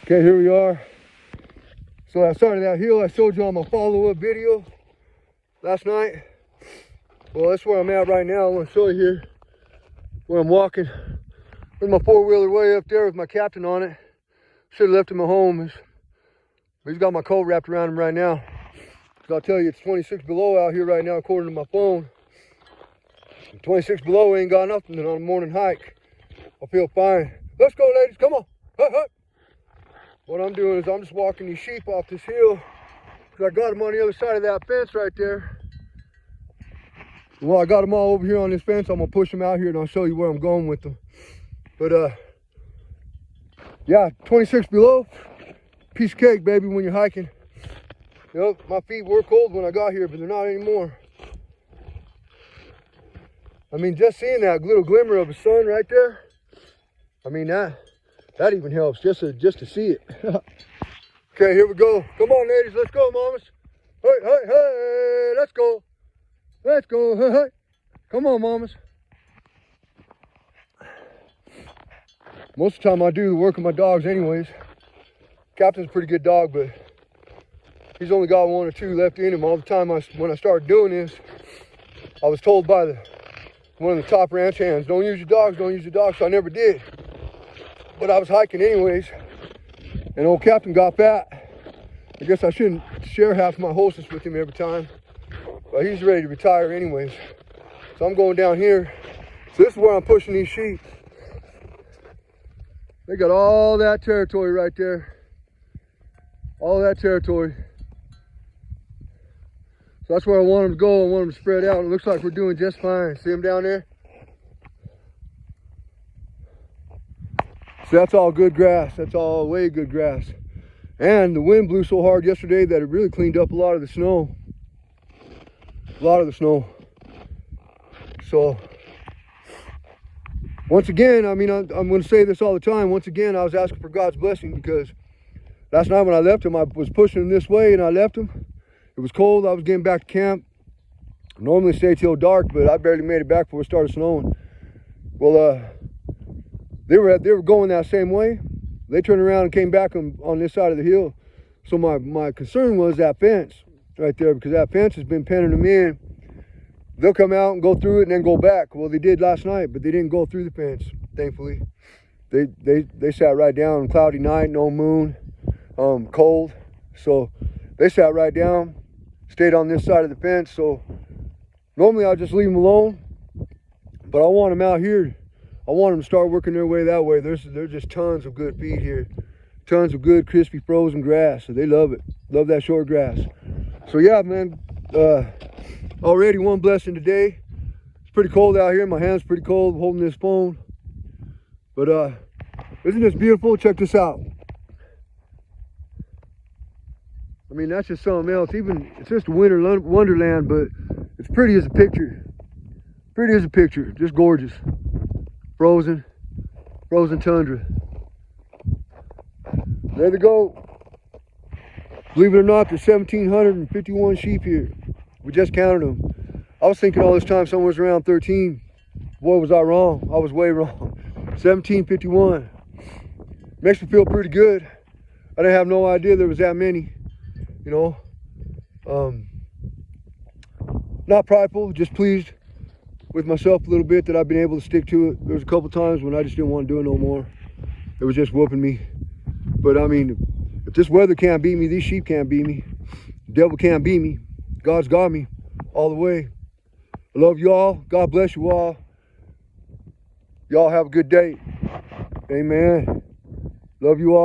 Okay, here we are. So I started that hill I showed you on my follow-up video last night. Well, that's where I'm at right now. I want to show you here where I'm walking. There's my four-wheeler way up there with my captain on it. Should have left him at home. He's got my coat wrapped around him right now. I'll tell you, it's 26 below out here right now according to my phone. 26 below ain't got nothing on a morning hike. I feel fine. Let's go, ladies. Come on. Hey, hey. What I'm doing is I'm just walking these sheep off this hill because I got them on the other side of that fence right there. Well, I got them all over here on this fence. I'm going to push them out here and I'll show you where I'm going with them. But, yeah, 26 below. Piece of cake, baby, when you're hiking. Yep, my feet were cold when I got here, but they're not anymore. I mean, just seeing that little glimmer of the sun right there, I mean, that even helps just to see it. Okay, here we go. Come on, ladies, let's go, mamas. Hey, hey, hey, let's go. Let's go, hey, hey. Come on, mamas. Most of the time I do the work of my dogs anyways. Captain's a pretty good dog, but he's only got one or two left in him. All the time when I started doing this, I was told by one of the top ranch hands, don't use your dogs, don't use your dogs, so I never did. But I was hiking anyways, and old Captain got fat. I guess I shouldn't share half my horses with him every time, but he's ready to retire anyways. So I'm going down here. So this is where I'm pushing these sheep. They got all that territory right there. All that territory. So that's where I want them to go. I want them to spread out. It looks like we're doing just fine. See them down there? So that's all good grass. That's all way good grass. And the wind blew so hard yesterday that it really cleaned up a lot of the snow. A lot of the snow. So, once again, I mean, I'm going to say this all the time. Once again, I was asking for God's blessing because last night when I left him, I was pushing him this way and I left him. It was cold. I was getting back to camp. I normally stay till dark, but I barely made it back before it started snowing. Well, they were going that same way. They turned around and came back on this side of the hill. So my concern was that fence right there, because that fence has been penning them in. They'll come out and go through it and then go back. Well, they did last night, but they didn't go through the fence, thankfully. They sat right down. Cloudy night, no moon, cold. So they sat right down, stayed on this side of the fence. So normally I'll just leave them alone, but I want them out here. I want them to start working their way that way. There's just tons of good feed here. Tons of good, crispy, frozen grass. So they love it. Love that short grass. So yeah, man, already one blessing today. It's pretty cold out here. My hand's pretty cold holding this phone. But isn't this beautiful? Check this out. I mean, that's just something else. It's just a winter wonderland, but it's pretty as a picture. Pretty as a picture. Just gorgeous. Frozen tundra. There they go. Believe it or not, there's 1,751 sheep here. We just counted them. I was thinking all this time somewhere was around 13. Boy, was I wrong. I was way wrong. 1,751. Makes me feel pretty good. I didn't have no idea there was that many. You know, not prideful, just pleased with myself a little bit that I've been able to stick to it. There was a couple times when I just didn't want to do it no more. It was just whooping me. But I mean, if this weather can't beat me, these sheep can't beat me. The devil can't beat me. God's got me all the way. I love you all. God bless you all. Y'all have a good day. Amen. Love you all.